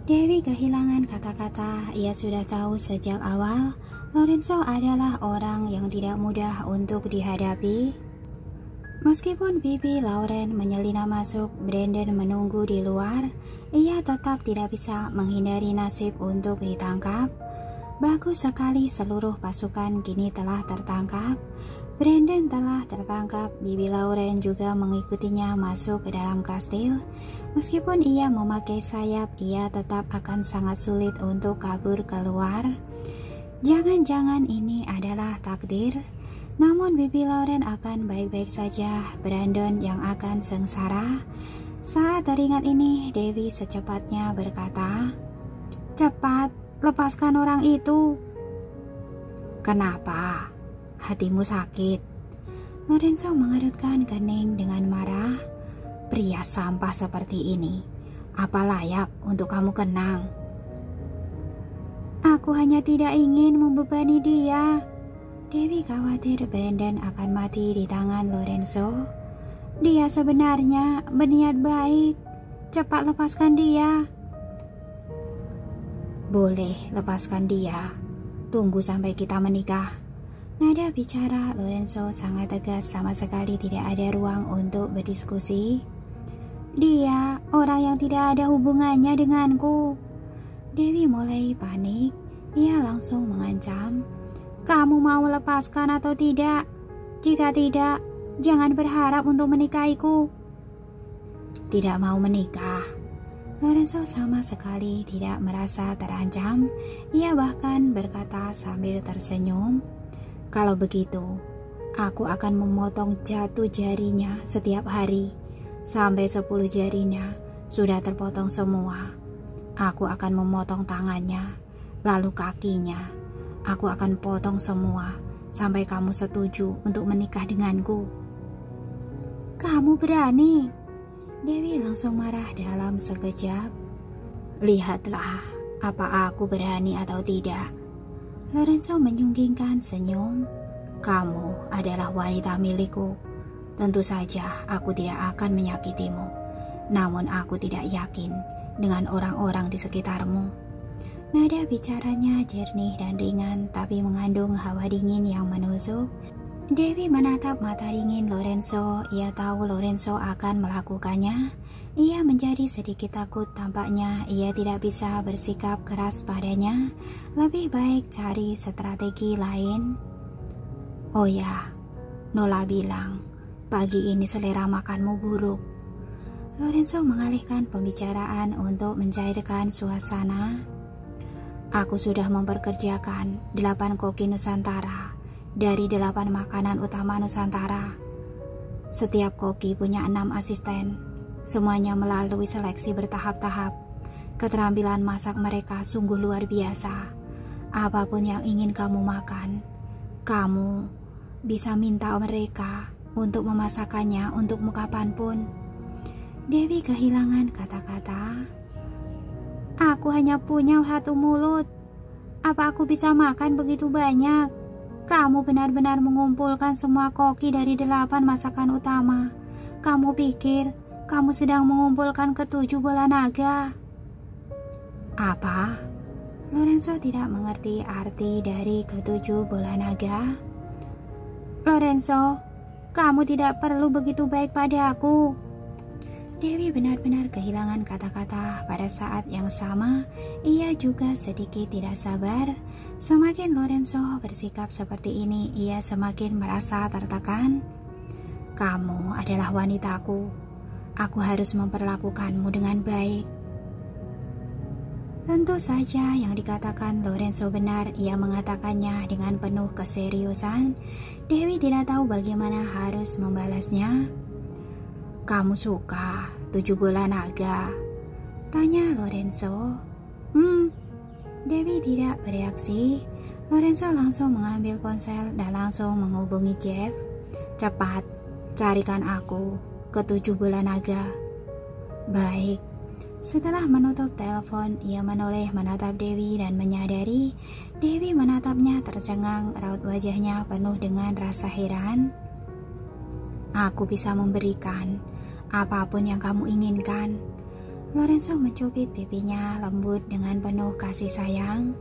Dewi kehilangan kata-kata. Ia sudah tahu sejak awal Lorenzo adalah orang yang tidak mudah untuk dihadapi. Meskipun bibi Lauren menyelinap masuk, Brandon menunggu di luar. Ia tetap tidak bisa menghindari nasib untuk ditangkap. Bagus sekali, seluruh pasukan kini telah tertangkap. Brandon telah tertangkap, bibi Lauren juga mengikutinya masuk ke dalam kastil. Meskipun ia memakai sayap, ia tetap akan sangat sulit untuk kabur keluar. Jangan-jangan ini adalah takdir. Namun bibi Lauren akan baik-baik saja, Brandon yang akan sengsara. Saat teringat ini, Dewi secepatnya berkata, "Cepat, lepaskan orang itu." "Kenapa? Hatimu sakit?" Lorenzo mengerutkan kening dengan marah. "Pria sampah seperti ini, apa layak untuk kamu kenang?" "Aku hanya tidak ingin membebani dia." Dewi khawatir Brandon akan mati di tangan Lorenzo. "Dia sebenarnya berniat baik. Cepat lepaskan dia." "Boleh lepaskan dia. Tunggu sampai kita menikah." Nada bicara Lorenzo sangat tegas, sama sekali tidak ada ruang untuk berdiskusi. "Dia orang yang tidak ada hubungannya denganku." Dewi mulai panik. Ia langsung mengancam, "Kamu mau lepaskan atau tidak? Jika tidak, jangan berharap untuk menikahiku." "Tidak mau menikah." Lorenzo sama sekali tidak merasa terancam. Ia bahkan berkata sambil tersenyum, "Kalau begitu, aku akan memotong jatuh jarinya setiap hari. Sampai 10 jarinya sudah terpotong semua. Aku akan memotong tangannya, lalu kakinya. Aku akan potong semua sampai kamu setuju untuk menikah denganku." "Kamu berani?" Dewi langsung marah dalam sekejap. "Lihatlah apa aku berani atau tidak." Lorenzo menyunggingkan senyum. "Kamu adalah wanita milikku. Tentu saja aku tidak akan menyakitimu. Namun aku tidak yakin dengan orang-orang di sekitarmu." Nada bicaranya jernih dan ringan, tapi mengandung hawa dingin yang menusuk. Dewi menatap mata dingin Lorenzo. Ia tahu Lorenzo akan melakukannya. Ia menjadi sedikit takut. Tampaknya ia tidak bisa bersikap keras padanya. Lebih baik cari strategi lain. "Oh ya, Nola bilang pagi ini selera makanmu buruk." Lorenzo mengalihkan pembicaraan untuk mencairkan suasana. "Aku sudah memperkerjakan 8 koki Nusantara dari 8 makanan utama Nusantara. Setiap koki punya 6 asisten. Semuanya melalui seleksi bertahap-tahap. Keterampilan masak mereka sungguh luar biasa. Apapun yang ingin kamu makan, kamu bisa minta mereka untuk memasakkannya untukmu kapanpun." Dewi kehilangan kata-kata. "Aku hanya punya 1 mulut. Apa aku bisa makan begitu banyak? Kamu benar-benar mengumpulkan semua koki dari 8 masakan utama. Kamu pikir kamu sedang mengumpulkan ke-7 bola naga?" "Apa?" Lorenzo tidak mengerti arti dari ke-7 bola naga. "Lorenzo, kamu tidak perlu begitu baik pada aku." Dewi benar-benar kehilangan kata-kata. Pada saat yang sama, ia juga sedikit tidak sabar. Semakin Lorenzo bersikap seperti ini, ia semakin merasa tertekan. "Kamu adalah wanitaku. Aku harus memperlakukanmu dengan baik." Tentu saja yang dikatakan Lorenzo benar. Ia mengatakannya dengan penuh keseriusan. Dewi tidak tahu bagaimana harus membalasnya. "Kamu suka 7 bola naga?" tanya Lorenzo. Dewi tidak bereaksi. Lorenzo langsung mengambil ponsel dan langsung menghubungi Jeff. "Cepat, carikan aku ke-7 bola naga." "Baik." Setelah menutup telepon, ia menoleh menatap Dewi dan menyadari Dewi menatapnya tercengang. Raut wajahnya penuh dengan rasa heran. "Aku bisa memberikan apapun yang kamu inginkan. Lorenzo mencubit pipinya lembut dengan penuh kasih sayang.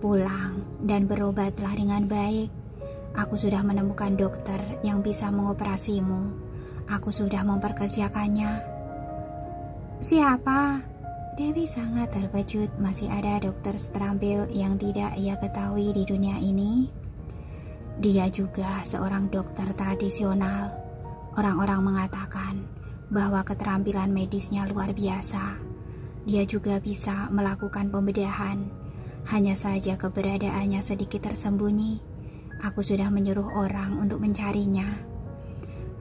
Pulang dan berobatlah dengan baik. Aku sudah menemukan dokter yang bisa mengoperasimu. Aku sudah memperkerjakannya. Siapa? Dewi sangat terkejut, masih ada dokter terampil yang tidak ia ketahui di dunia ini. Dia juga seorang dokter tradisional. Orang-orang mengatakan bahwa keterampilan medisnya luar biasa. Dia juga bisa melakukan pembedahan. Hanya saja keberadaannya sedikit tersembunyi. Aku sudah menyuruh orang untuk mencarinya.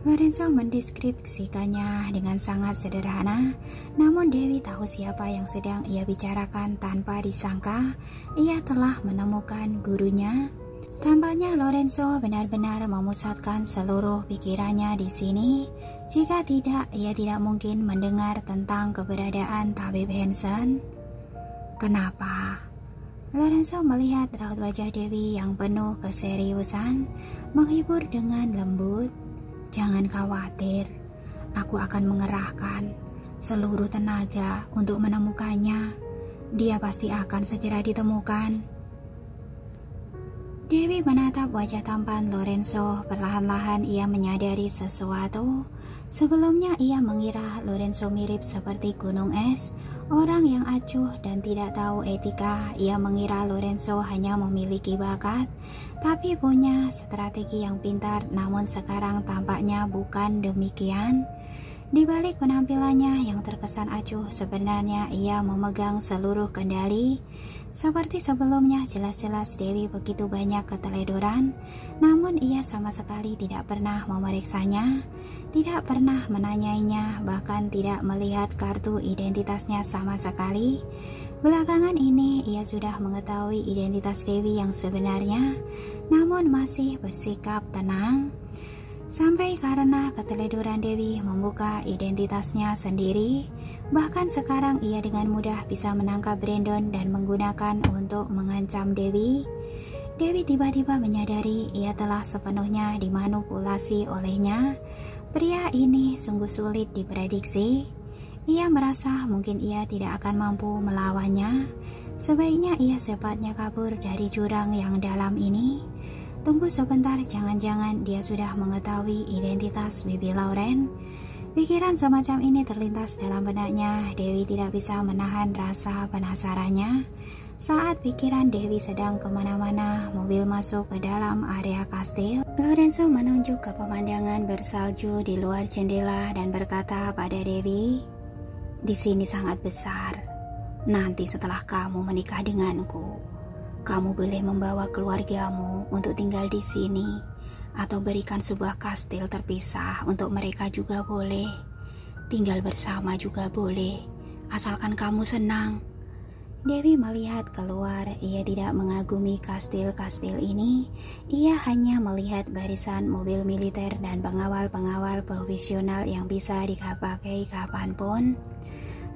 Lorenzo mendeskripsikannya dengan sangat sederhana, namun Dewi tahu siapa yang sedang ia bicarakan. Tanpa disangka, ia telah menemukan gurunya. Tampaknya Lorenzo benar-benar memusatkan seluruh pikirannya di sini. Jika tidak, ia tidak mungkin mendengar tentang keberadaan tabib Hansen. Kenapa? Lorenzo melihat raut wajah Dewi yang penuh keseriusan, menghibur dengan lembut. Jangan khawatir, aku akan mengerahkan seluruh tenaga untuk menemukannya. Dia pasti akan segera ditemukan. Dewi menatap wajah tampan Lorenzo. Perlahan-lahan ia menyadari sesuatu. Sebelumnya ia mengira Lorenzo mirip seperti gunung es, orang yang acuh dan tidak tahu etika. Ia mengira Lorenzo hanya memiliki bakat, tapi punya strategi yang pintar. Namun sekarang tampaknya bukan demikian. Di balik penampilannya yang terkesan acuh, sebenarnya ia memegang seluruh kendali. Seperti sebelumnya, jelas-jelas Dewi begitu banyak keteledoran, namun ia sama sekali tidak pernah memeriksanya, tidak pernah menanyainya, bahkan tidak melihat kartu identitasnya sama sekali. Belakangan ini ia sudah mengetahui identitas Dewi yang sebenarnya, namun masih bersikap tenang. Sampai karena keteledoran Dewi membuka identitasnya sendiri. Bahkan sekarang ia dengan mudah bisa menangkap Brandon dan menggunakan untuk mengancam Dewi. Dewi tiba-tiba menyadari ia telah sepenuhnya dimanipulasi olehnya. Pria ini sungguh sulit diprediksi. Ia merasa mungkin ia tidak akan mampu melawannya. Sebaiknya ia secepatnya kabur dari jurang yang dalam ini. Tunggu sebentar, jangan-jangan dia sudah mengetahui identitas Bibi Lauren. Pikiran semacam ini terlintas dalam benaknya. Dewi tidak bisa menahan rasa penasarannya. Saat pikiran Dewi sedang kemana-mana, mobil masuk ke dalam area kastil. Lorenzo menunjuk ke pemandangan bersalju di luar jendela dan berkata pada Dewi, "Di sini sangat besar. Nanti setelah kamu menikah denganku, kamu boleh membawa keluargamu untuk tinggal di sini, atau berikan sebuah kastil terpisah untuk mereka juga boleh. Tinggal bersama juga boleh, asalkan kamu senang." Dewi melihat keluar. Ia tidak mengagumi kastil-kastil ini. Ia hanya melihat barisan mobil militer dan pengawal-pengawal profesional yang bisa dipakai kapanpun.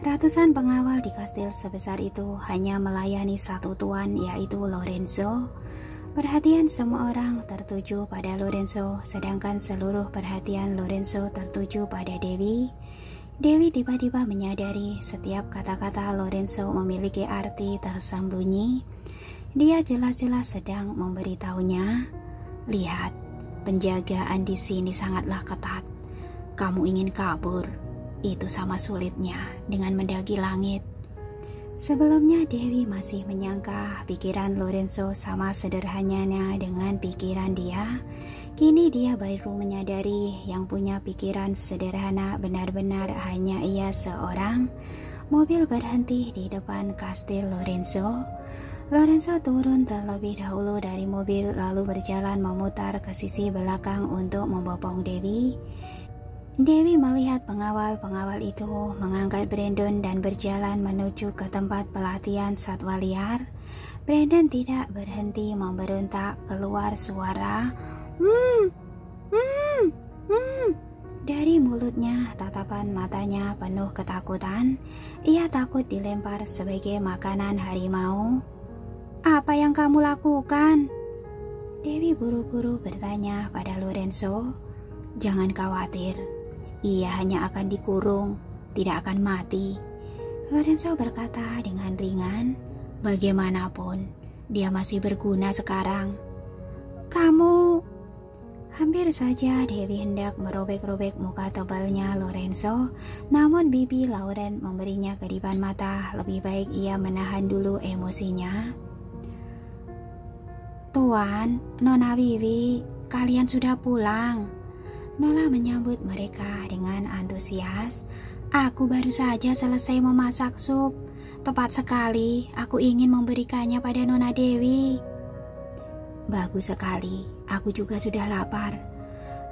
Ratusan pengawal di kastil sebesar itu hanya melayani satu tuan, yaitu Lorenzo. Perhatian semua orang tertuju pada Lorenzo, sedangkan seluruh perhatian Lorenzo tertuju pada Dewi. Dewi tiba-tiba menyadari setiap kata-kata Lorenzo memiliki arti tersembunyi. Dia jelas-jelas sedang memberitahunya, "Lihat, penjagaan di sini sangatlah ketat. Kamu ingin kabur? Itu sama sulitnya dengan mendaki langit." Sebelumnya Dewi masih menyangka pikiran Lorenzo sama sederhananya dengan pikiran dia. Kini dia baru menyadari yang punya pikiran sederhana benar-benar hanya ia seorang. Mobil berhenti di depan kastil Lorenzo. Lorenzo turun terlebih dahulu dari mobil lalu berjalan memutar ke sisi belakang untuk membopong Dewi. Dewi melihat pengawal-pengawal itu mengangkat Brandon dan berjalan menuju ke tempat pelatihan satwa liar. Brandon tidak berhenti memberontak, keluar suara dari mulutnya. Tatapan matanya penuh ketakutan. Ia takut dilempar sebagai makanan harimau. "Apa yang kamu lakukan?" Dewi buru-buru bertanya pada Lorenzo. "Jangan khawatir. Ia hanya akan dikurung, tidak akan mati. Lorenzo berkata dengan ringan. Bagaimanapun, dia masih berguna sekarang. Kamu... Hampir saja Dewi hendak merobek-robek muka tebalnya Lorenzo, namun bibi Lauren memberinya kedipan mata. Lebih baik ia menahan dulu emosinya. Tuan, Nona Wiwi, kalian sudah pulang. Nola menyambut mereka dengan antusias. Aku baru saja selesai memasak sup. Tepat sekali, aku ingin memberikannya pada Nona Dewi. Bagus sekali, aku juga sudah lapar.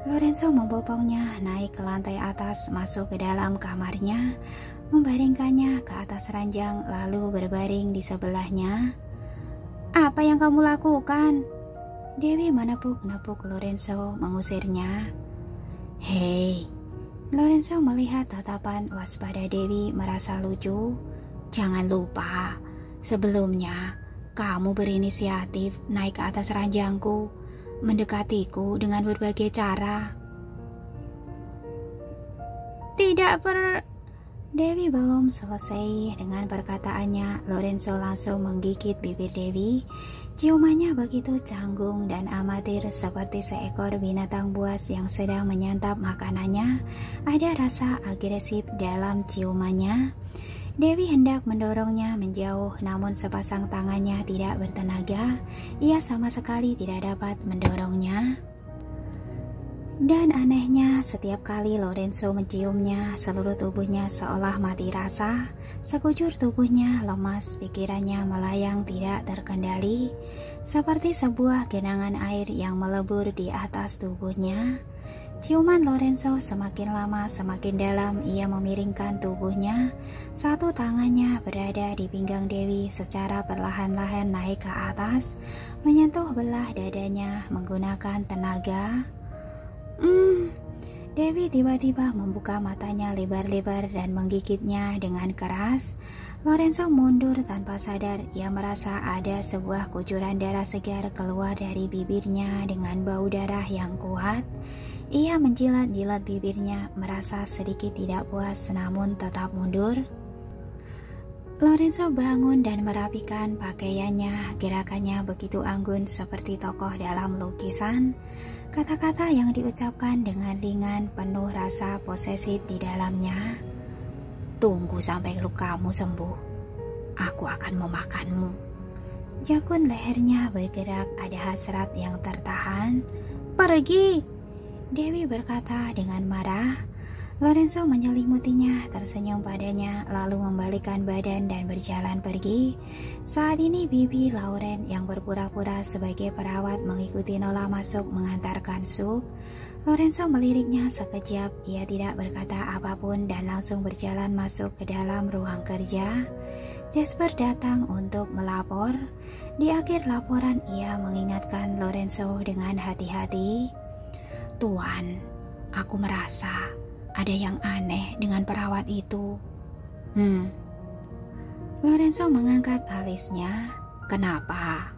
Lorenzo membopongnya naik ke lantai atas, masuk ke dalam kamarnya, membaringkannya ke atas ranjang, lalu berbaring di sebelahnya. Apa yang kamu lakukan? Dewi menepuk-nepuk Lorenzo, mengusirnya. Hei, Lorenzo melihat tatapan waspada Dewi, merasa lucu. Jangan lupa, sebelumnya kamu berinisiatif naik ke atas ranjangku, mendekatiku dengan berbagai cara. Dewi belum selesai dengan perkataannya, Lorenzo langsung menggigit bibir Dewi. Ciumannya begitu canggung dan amatir, seperti seekor binatang buas yang sedang menyantap makanannya. Ada rasa agresif dalam ciumannya. Dewi hendak mendorongnya menjauh, namun sepasang tangannya tidak bertenaga. Ia sama sekali tidak dapat mendorongnya. Dan anehnya, setiap kali Lorenzo menciumnya, seluruh tubuhnya seolah mati rasa. Sekujur tubuhnya lemas, pikirannya melayang tidak terkendali, seperti sebuah genangan air yang melebur di atas tubuhnya. Ciuman Lorenzo semakin lama semakin dalam. Ia memiringkan tubuhnya. Satu tangannya berada di pinggang Dewi, secara perlahan-lahan naik ke atas, menyentuh belah dadanya menggunakan tenaga. Dewi tiba-tiba membuka matanya lebar-lebar dan menggigitnya dengan keras. Lorenzo mundur tanpa sadar. Ia merasa ada sebuah kucuran darah segar keluar dari bibirnya dengan bau darah yang kuat. Ia menjilat-jilat bibirnya, merasa sedikit tidak puas, namun tetap mundur. Lorenzo bangun dan merapikan pakaiannya. Gerakannya begitu anggun seperti tokoh dalam lukisan. Kata-kata yang diucapkan dengan ringan, penuh rasa posesif di dalamnya. Tunggu sampai lukamu sembuh, aku akan memakanmu. Jakun lehernya bergerak, ada hasrat yang tertahan. Pergi! Dewi berkata dengan marah. Lorenzo menyelimutinya, tersenyum padanya, lalu membalikkan badan dan berjalan pergi. Saat ini bibi Lauren yang berpura-pura sebagai perawat mengikuti Nola masuk mengantarkan sup. Lorenzo meliriknya sekejap. Ia tidak berkata apapun dan langsung berjalan masuk ke dalam ruang kerja. Jasper datang untuk melapor. Di akhir laporan ia mengingatkan Lorenzo dengan hati-hati. Tuan, aku merasa ada yang aneh dengan perawat itu. Lorenzo mengangkat alisnya. Kenapa?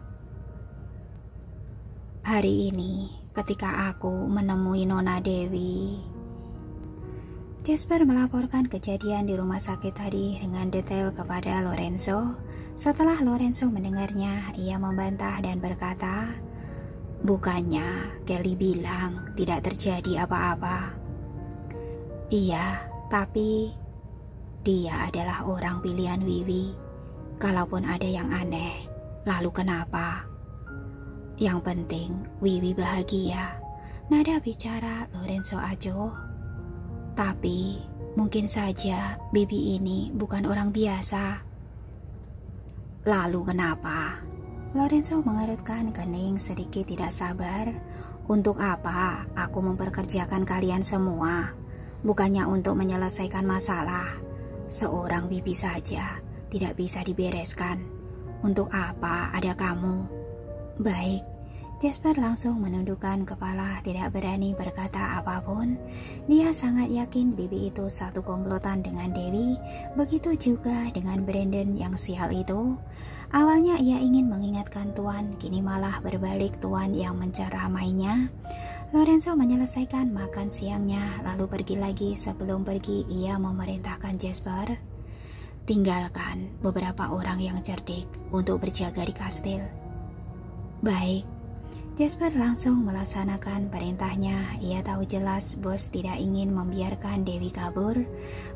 Hari ini ketika aku menemui Nona Dewi. Jasper melaporkan kejadian di rumah sakit tadi dengan detail kepada Lorenzo. Setelah Lorenzo mendengarnya, ia membantah dan berkata, bukannya Kelly bilang tidak terjadi apa-apa. Iya, tapi dia adalah orang pilihan Wiwi. Kalaupun ada yang aneh, lalu kenapa? Yang penting Wiwi bahagia. Nada bicara Lorenzo acuh. Tapi mungkin saja Bibi ini bukan orang biasa. Lalu kenapa? Lorenzo mengerutkan kening sedikit tidak sabar. Untuk apa aku memperkerjakan kalian semua? Bukannya untuk menyelesaikan masalah. Seorang bibi saja tidak bisa dibereskan. Untuk apa ada kamu? Baik. Jasper langsung menundukkan kepala, tidak berani berkata apapun. Dia sangat yakin bibi itu satu komplotan dengan Dewi. Begitu juga dengan Brandon yang sial itu. Awalnya ia ingin mengingatkan Tuan, kini malah berbalik Tuan yang menceramainya. Lorenzo menyelesaikan makan siangnya, lalu pergi lagi. Sebelum pergi, ia memerintahkan Jasper, tinggalkan beberapa orang yang cerdik untuk berjaga di kastil. Baik, Jasper langsung melaksanakan perintahnya. Ia tahu jelas bos tidak ingin membiarkan Dewi kabur.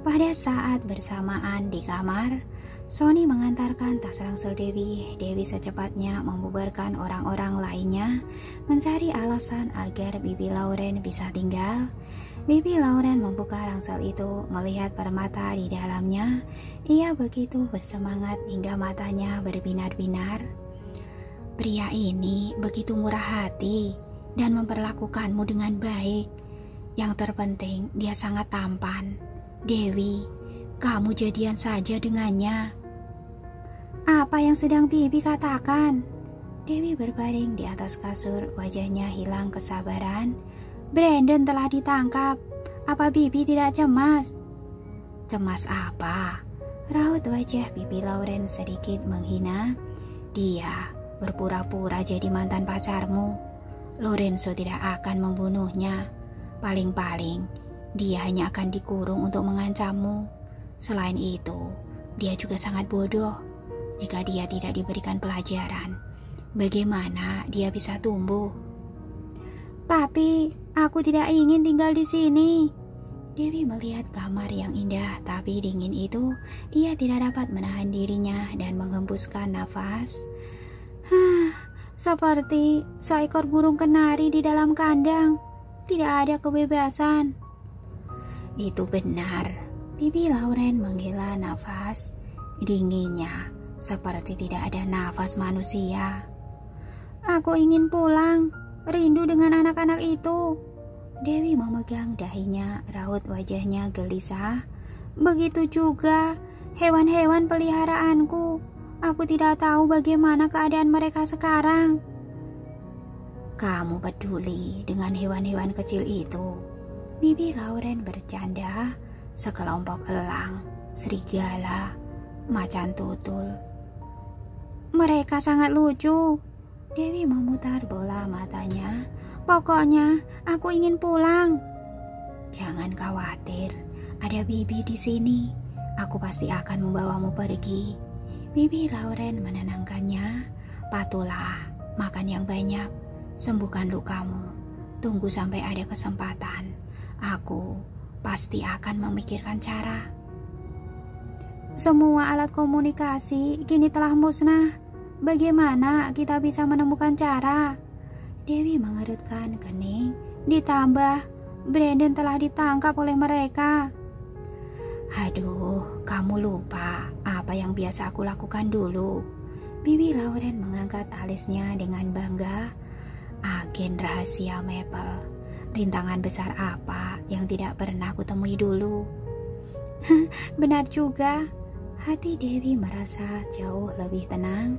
Pada saat bersamaan di kamar, Sony mengantarkan tas ransel Dewi. Dewi secepatnya membubarkan orang-orang lainnya, mencari alasan agar Bibi Lauren bisa tinggal. Bibi Lauren membuka ransel itu, melihat permata di dalamnya. Ia begitu bersemangat hingga matanya berbinar-binar. Pria ini begitu murah hati dan memperlakukanmu dengan baik. Yang terpenting dia sangat tampan. Dewi, kamu jadian saja dengannya. Apa yang sedang Bibi katakan? Dewi berbaring di atas kasur, wajahnya hilang kesabaran. Brandon telah ditangkap. Apa Bibi tidak cemas? Cemas apa? Raut wajah Bibi Lauren sedikit menghina. Dia berpura-pura jadi mantan pacarmu. Lorenzo tidak akan membunuhnya. Paling-paling dia hanya akan dikurung untuk mengancammu. Selain itu, dia juga sangat bodoh. Jika dia tidak diberikan pelajaran, bagaimana dia bisa tumbuh? Tapi aku tidak ingin tinggal di sini. Dewi melihat kamar yang indah tapi dingin itu. Ia tidak dapat menahan dirinya dan menghembuskan nafas. Seperti seekor burung kenari di dalam kandang. Tidak ada kebebasan. Itu benar. Bibi Lauren menghela nafas. Dinginnya seperti tidak ada nafas manusia. Aku ingin pulang. Rindu dengan anak-anak itu. Dewi memegang dahinya, raut wajahnya gelisah. Begitu juga hewan-hewan peliharaanku. Aku tidak tahu bagaimana keadaan mereka sekarang. Kamu peduli dengan hewan-hewan kecil itu? Bibi Lauren bercanda. Sekelompok elang, serigala, macan tutul. Mereka sangat lucu. Dewi memutar bola matanya. Pokoknya aku ingin pulang. Jangan khawatir, ada Bibi di sini. Aku pasti akan membawamu pergi. Bibi Lauren menenangkannya. Patulah, makan yang banyak, sembuhkan lukamu. Tunggu sampai ada kesempatan. Aku pasti akan memikirkan cara. Semua alat komunikasi kini telah musnah. Bagaimana kita bisa menemukan cara? Dewi mengerutkan kening. Ditambah, Brandon telah ditangkap oleh mereka. Aduh, kamu lupa apa yang biasa aku lakukan dulu. Bibi Lauren mengangkat alisnya dengan bangga. Agen rahasia Maple. Rintangan besar apa yang tidak pernah kutemui dulu? Benar juga. Hati Dewi merasa jauh lebih tenang.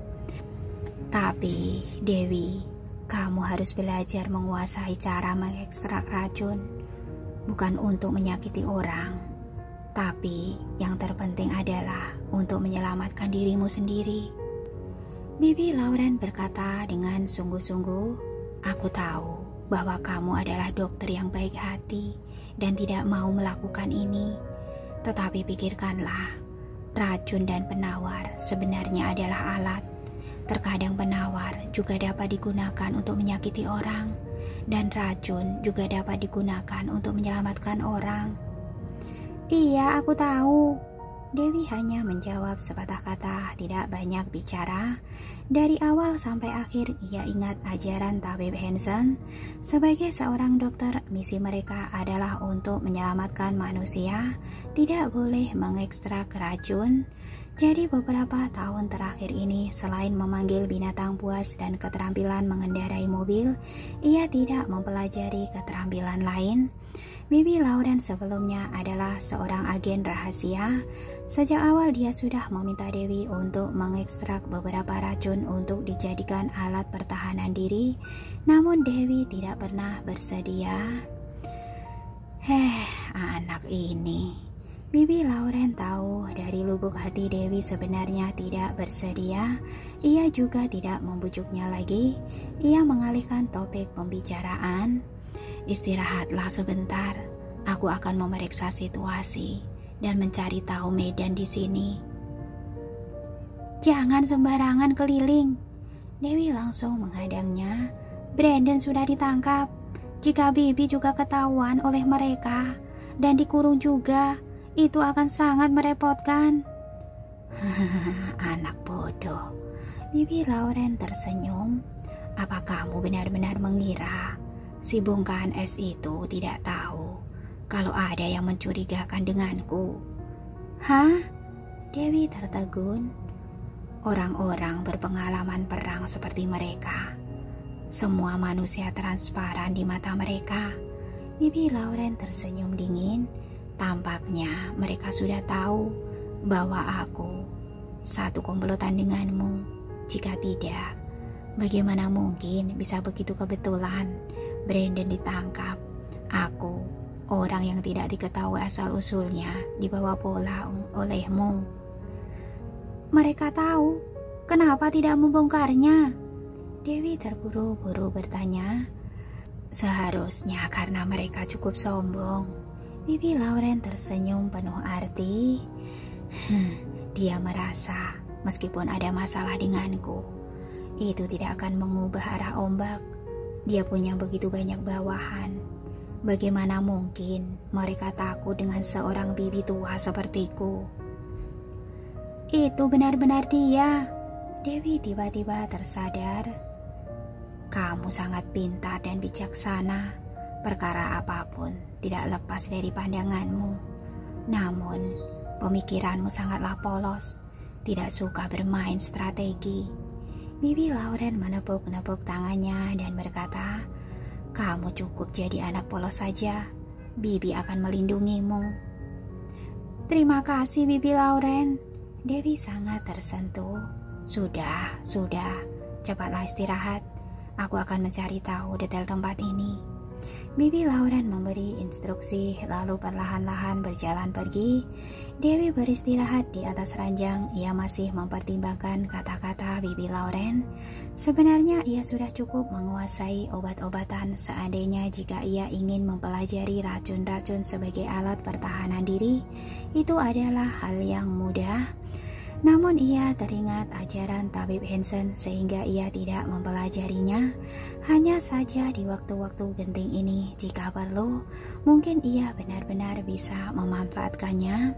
Tapi, Dewi, kamu harus belajar menguasai cara mengekstrak racun. Bukan untuk menyakiti orang, tapi yang terpenting adalah untuk menyelamatkan dirimu sendiri. Bibi Lauren berkata dengan sungguh-sungguh, aku tahu bahwa kamu adalah dokter yang baik hati dan tidak mau melakukan ini. Tetapi pikirkanlah, racun dan penawar sebenarnya adalah alat. Terkadang penawar juga dapat digunakan untuk menyakiti orang, dan racun juga dapat digunakan untuk menyelamatkan orang. Iya, aku tahu. Dewi hanya menjawab sepatah kata, tidak banyak bicara. Dari awal sampai akhir ia ingat ajaran tabib Hansen. Sebagai seorang dokter, misi mereka adalah untuk menyelamatkan manusia, tidak boleh mengekstrak racun. Jadi beberapa tahun terakhir ini, selain memanggil binatang buas dan keterampilan mengendarai mobil, ia tidak mempelajari keterampilan lain. Bibi Lauren sebelumnya adalah seorang agen rahasia. Sejak awal dia sudah meminta Dewi untuk mengekstrak beberapa racun untuk dijadikan alat pertahanan diri. Namun Dewi tidak pernah bersedia. Anak ini. Bibi Lauren tahu dari lubuk hati Dewi sebenarnya tidak bersedia. Ia juga tidak membujuknya lagi. Ia mengalihkan topik pembicaraan. Istirahatlah sebentar. Aku akan memeriksa situasi dan mencari tahu medan di sini. Jangan sembarangan keliling. Dewi langsung menghadangnya. Brandon sudah ditangkap. Jika Bibi juga ketahuan oleh mereka dan dikurung juga, itu akan sangat merepotkan. Anak bodoh. Bibi Lauren tersenyum. Apa kamu benar-benar mengira si bongkahan es itu tidak tahu kalau ada yang mencurigakan denganku? Hah? Dewi tertegun. Orang-orang berpengalaman perang seperti mereka, semua manusia transparan di mata mereka. Bibi Lauren tersenyum dingin. Tampaknya mereka sudah tahu bahwa aku satu komplotan denganmu. Jika tidak, bagaimana mungkin bisa begitu kebetulan Brandon ditangkap? Aku, orang yang tidak diketahui asal-usulnya, dibawa pulang olehmu. Mereka tahu, kenapa tidak membongkarnya? Dewi terburu-buru bertanya. Seharusnya karena mereka cukup sombong. Bibi Lauren tersenyum penuh arti. Dia merasa meskipun ada masalah denganku, itu tidak akan mengubah arah ombak. Dia punya begitu banyak bawahan. Bagaimana mungkin mereka takut dengan seorang bibi tua sepertiku? Itu benar-benar dia. Dewi tiba-tiba tersadar. Kamu sangat pintar dan bijaksana. Perkara apapun tidak lepas dari pandanganmu. Namun, pemikiranmu sangatlah polos. Tidak suka bermain strategi. Bibi Lauren menepuk-nepuk tangannya dan berkata, kamu cukup jadi anak polos saja. Bibi akan melindungimu. Terima kasih Bibi Lauren. Dewi sangat tersentuh. Sudah. Cepatlah istirahat. Aku akan mencari tahu detail tempat ini. Bibi Lauren memberi instruksi lalu perlahan-lahan berjalan pergi. Dewi beristirahat di atas ranjang. Ia masih mempertimbangkan kata-kata Bibi Lauren. Sebenarnya ia sudah cukup menguasai obat-obatan. Seandainya jika ia ingin mempelajari racun-racun sebagai alat pertahanan diri, itu adalah hal yang mudah. Namun ia teringat ajaran Tabib Hansen sehingga ia tidak mempelajarinya. Hanya saja di waktu-waktu genting ini, jika perlu, mungkin ia benar-benar bisa memanfaatkannya.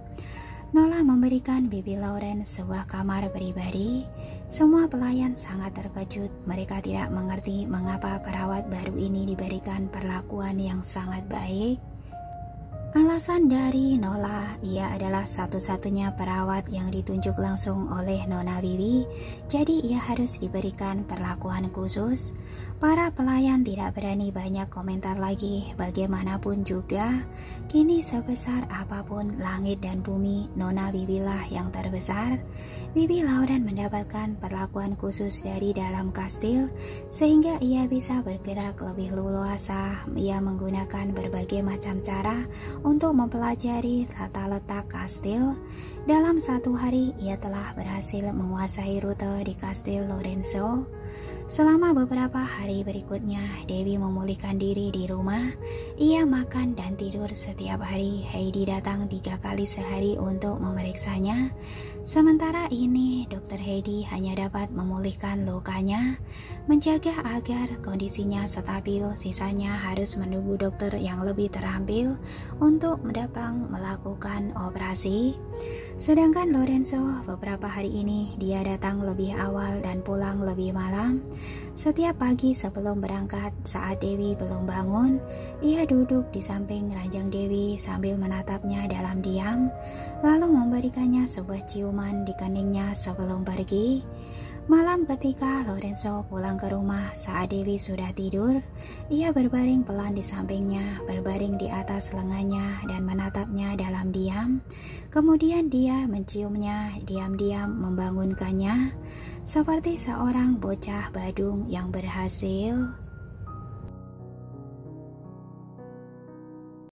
Nola memberikan Bibi Lauren sebuah kamar pribadi. Semua pelayan sangat terkejut. Mereka tidak mengerti mengapa perawat baru ini diberikan perlakuan yang sangat baik. Alasan dari Nola, ia adalah satu-satunya perawat yang ditunjuk langsung oleh Nona Wiwi, jadi ia harus diberikan perlakuan khusus. Para pelayan tidak berani banyak komentar lagi. Bagaimanapun juga, kini sebesar apapun langit dan bumi, Nona Wiwi lah yang terbesar. Bibi Lauren mendapatkan perlakuan khusus dari dalam kastil, sehingga ia bisa bergerak lebih leluasa. Ia menggunakan berbagai macam cara untuk mempelajari tata letak kastil. Dalam satu hari, ia telah berhasil menguasai rute di kastil Lorenzo. Selama beberapa hari berikutnya, Dewi memulihkan diri di rumah. Ia makan dan tidur setiap hari. Heidi datang 3 kali sehari untuk memeriksanya. Sementara ini, Dokter Heidi hanya dapat memulihkan lukanya, menjaga agar kondisinya stabil. Sisanya harus menunggu dokter yang lebih terampil untuk datang melakukan operasi. Sedangkan Lorenzo beberapa hari ini dia datang lebih awal dan pulang lebih malam. Setiap pagi sebelum berangkat, saat Dewi belum bangun, ia duduk di samping ranjang Dewi sambil menatapnya dalam diam, lalu memberikannya sebuah ciuman di keningnya sebelum pergi. Malam ketika Lorenzo pulang ke rumah saat Dewi sudah tidur, ia berbaring pelan di sampingnya, berbaring di atas lengannya dan menatapnya dalam diam. Kemudian dia menciumnya, diam-diam membangunkannya, seperti seorang bocah badung yang berhasil